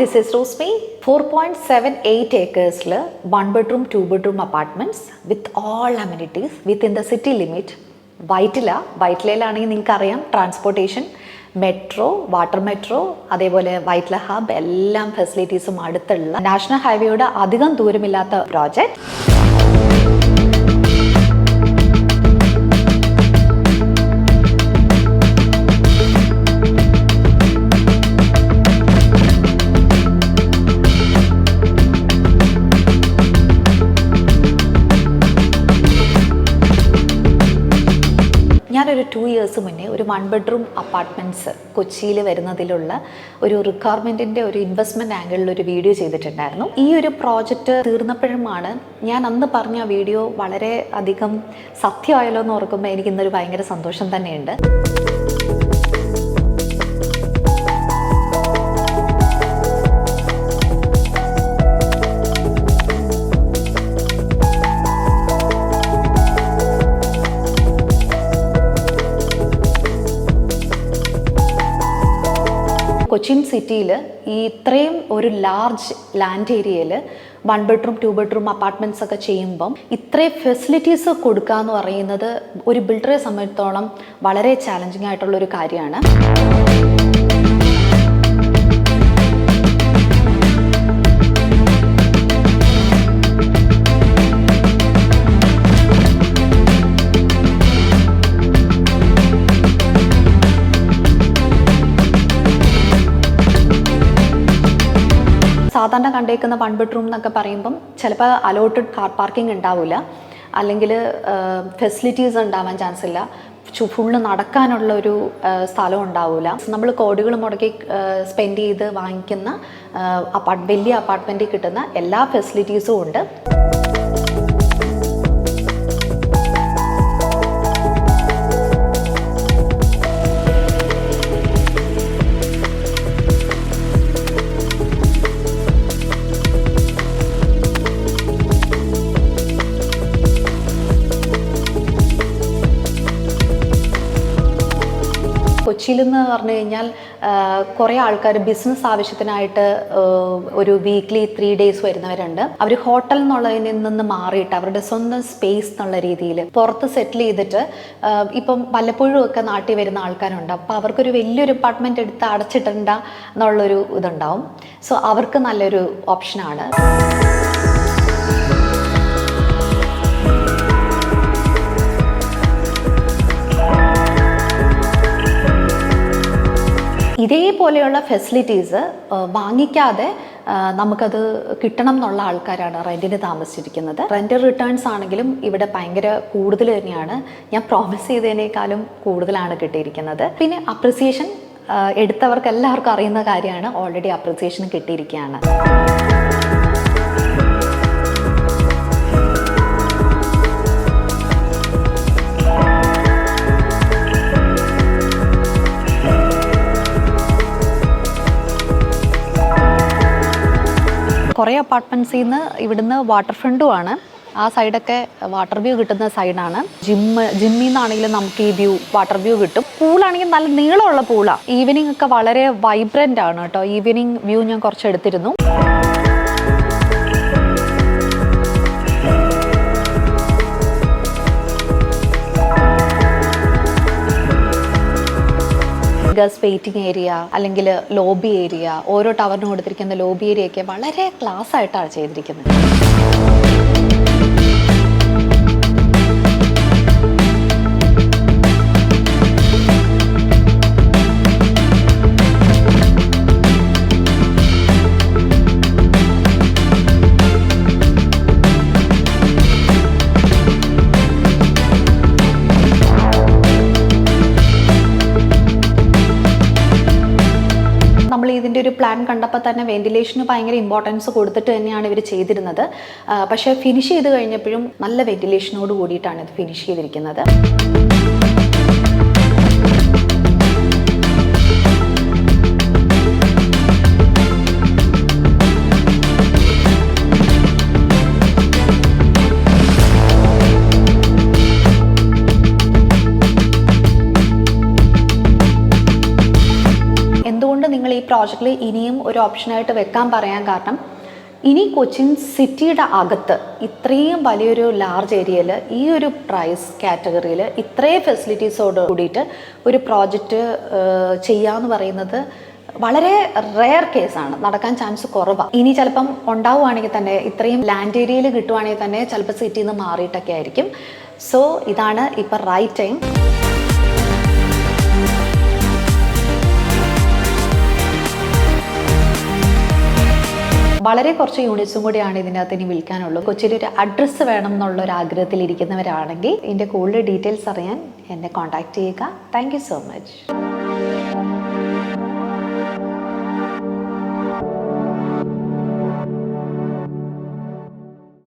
this is Rosmi. 4.78 acres, 1 bedroom, 2 bedroom apartments with all amenities within the city limit. വൈറ്റിലയിലാണെങ്കിൽ നിങ്ങൾക്കറിയാം transportation, metro, water metro, അതേപോലെ Vyttila hub എല്ലാം ഫെസിലിറ്റീസും അടുത്തുള്ള national ഹൈവേയുടെ അധികം ദൂരമില്ലാത്ത പ്രോജക്റ്റ്. ഞാനൊരു 2 years മുന്നേ ഒരു 1 bedroom അപ്പാർട്ട്മെൻറ്റ്സ് കൊച്ചിയിൽ വരുന്നതിലുള്ള ഒരു റിക്വയർമെൻറ്റിൻ്റെ ഒരു ഇൻവെസ്റ്റ്മെൻറ്റ് ആംഗിളിൽ ഒരു വീഡിയോ ചെയ്തിട്ടുണ്ടായിരുന്നു. ഈ ഒരു പ്രോജക്റ്റ് തീർന്നപ്പോഴുമാണ് ഞാൻ അന്ന് പറഞ്ഞ വീഡിയോ വളരെ അധികം സത്യമായല്ലോ എന്ന് ഓർക്കുമ്പോൾ എനിക്ക് ഇന്നൊരു ഭയങ്കര സന്തോഷം തന്നെയുണ്ട്. കൊച്ചിൻ സിറ്റിയിൽ ഈ ഇത്രയും ഒരു ലാർജ് ലാൻഡ് ഏരിയയിൽ 1 bedroom, 2 bedroom അപ്പാർട്ട്മെൻറ്റ്സ് ഒക്കെ ചെയ്യുമ്പം ഇത്രയും ഫെസിലിറ്റീസ് കൊടുക്കുക എന്ന് പറയുന്നത് ഒരു ബിൽഡറെ സംബന്ധിച്ചിടത്തോളം വളരെ ചാലഞ്ചിങ് ആയിട്ടുള്ളൊരു കാര്യമാണ്. സാധാരണ കണ്ടേക്കുന്ന 1 bedroom എന്നൊക്കെ പറയുമ്പം ചിലപ്പോൾ അലോട്ടഡ് കാർ പാർക്കിംഗ് ഉണ്ടാവില്ല, അല്ലെങ്കിൽ ഫെസിലിറ്റീസ് ഉണ്ടാവാൻ ചാൻസ് ഇല്ല, ഫുള്ള് നടക്കാനുള്ള ഒരു സ്ഥലം ഉണ്ടാവില്ല. നമ്മൾ കോടികൾ മുടക്കി സ്പെൻഡ് ചെയ്ത് വാങ്ങിക്കുന്ന വലിയ അപ്പാർട്ട്മെൻറ്റിൽ കിട്ടുന്ന എല്ലാ ഫെസിലിറ്റീസും ഉണ്ട്. കൊച്ചിയിലെന്ന് പറഞ്ഞു കഴിഞ്ഞാൽ കുറേ ആൾക്കാർ ബിസിനസ് ആവശ്യത്തിനായിട്ട് ഒരു വീക്ക്ലി 3 days വരുന്നവരുണ്ട്. അവർ ഹോട്ടൽ എന്നുള്ളതിൽ നിന്ന് മാറിയിട്ട് അവരുടെ സ്വന്തം സ്പേസ് എന്നുള്ള രീതിയിൽ പുറത്ത് സെറ്റിൽ ചെയ്തിട്ട് ഇപ്പം വല്ലപ്പോഴും ഒക്കെ നാട്ടിൽ വരുന്ന ആൾക്കാരുണ്ട്. അപ്പോൾ അവർക്കൊരു വലിയൊരു അപ്പാർട്ട്മെൻറ്റ് എടുത്ത് അടച്ചിടണ്ട എന്നുള്ളൊരു ഇതുണ്ടാവും. സോ അവർക്ക് നല്ലൊരു ഓപ്ഷനാണ്. ഇതേപോലെയുള്ള ഫെസിലിറ്റീസ് വാങ്ങിക്കാതെ നമുക്കത് കിട്ടണം എന്നുള്ള ആൾക്കാരാണ് റെൻറ്റിന് താമസിച്ചിരിക്കുന്നത്. റെൻ്റ് റിട്ടേൺസ് ആണെങ്കിലും ഇവിടെ ഭയങ്കര കൂടുതൽ തന്നെയാണ്. ഞാൻ പ്രോമിസ് ചെയ്തതിനേക്കാളും കൂടുതലാണ് കിട്ടിയിരിക്കുന്നത്. പിന്നെ അപ്രിസിയേഷൻ എടുത്തവർക്ക് എല്ലാവർക്കും അറിയുന്ന കാര്യമാണ്, ഓൾറെഡി അപ്രിസിയേഷൻ കിട്ടിയിരിക്കുകയാണ്. കുറേ അപ്പാർട്ട്മെൻറ്റ്സിൽ നിന്ന് ഇവിടുന്ന് വാട്ടർ ഫ്രണ്ടുമാണ്. ആ സൈഡൊക്കെ വാട്ടർ വ്യൂ കിട്ടുന്ന സൈഡാണ്. ജിമ്മിൽ നിന്നാണെങ്കിലും നമുക്ക് ഈ വാട്ടർ വ്യൂ കിട്ടും. പൂളാണെങ്കിൽ നല്ല നീളമുള്ള പൂളാണ്. ഈവനിങ് ഒക്കെ വളരെ വൈബ്രൻ്റ് ആണ് കേട്ടോ. ഈവനിങ് വ്യൂ ഞാൻ കുറച്ച് എടുത്തിരുന്നു. ഗസ്റ്റ് വെയിറ്റിംഗ് ഏരിയ അല്ലെങ്കിൽ ലോബി ഏരിയ, ഓരോ ടവറിനും കൊടുത്തിരിക്കുന്ന ലോബി ഏരിയ ഒക്കെ വളരെ ക്ലാസ് ആയിട്ടാണ് ചെയ്തിരിക്കുന്നത്. ഇതിൻ്റെ ഒരു പ്ലാൻ കണ്ടപ്പോൾ തന്നെ വെന്റിലേഷന് ഭയങ്കര ഇമ്പോർട്ടൻസ് കൊടുത്തിട്ട് തന്നെയാണ് ഇവർ ചെയ്തിരുന്നത്. പക്ഷേ ഫിനിഷ് ചെയ്ത് കഴിഞ്ഞപ്പോഴും നല്ല വെന്റിലേഷനോട് കൂടിയിട്ടാണ് ഇത് ഫിനിഷ് ചെയ്തിരിക്കുന്നത്. നിങ്ങൾ ഈ ഈ പ്രോജക്റ്റിൽ ഇനിയും ഒരു ഓപ്ഷനായിട്ട് വെക്കാൻ പറയാൻ കാരണം, ഇനി കൊച്ചിൻ സിറ്റിയുടെ അകത്ത് ഇത്രയും വലിയൊരു ലാർജ് ഏരിയയിൽ ഈ ഒരു പ്രൈസ് കാറ്റഗറിയിൽ ഇത്രയും ഫെസിലിറ്റീസോട് കൂടിയിട്ട് ഒരു പ്രോജക്റ്റ് ചെയ്യാന്ന് പറയുന്നത് വളരെ റെയർ കേസാണ്, നടക്കാൻ ചാൻസ് കുറവാണ്. ഇനി ചിലപ്പം ഉണ്ടാവുകയാണെങ്കിൽ തന്നെ ഇത്രയും ലാൻഡ് ഏരിയയിൽ കിട്ടുവാണെങ്കിൽ തന്നെ ചിലപ്പോൾ സിറ്റിയിൽ നിന്ന് മാറിയിട്ടൊക്കെ ആയിരിക്കും. സോ ഇതാണ് ഇപ്പം റൈറ്റ് ടൈം. വളരെ കുറച്ച് യൂണിറ്റ്സും കൂടിയാണ് ഇതിനകത്ത് ഇനി വിൽക്കാനുള്ളൂ. കൊച്ചിയിൽ ഒരു അഡ്രസ്സ് വേണം എന്നുള്ള ഒരു ആഗ്രഹത്തിൽ ഇരിക്കുന്നവരാണെങ്കിൽ ഇതിൻ്റെ കൂടുതൽ ഡീറ്റെയിൽസ് അറിയാൻ എന്നെ കോൺടാക്ട് ചെയ്യുക. Thank you so much.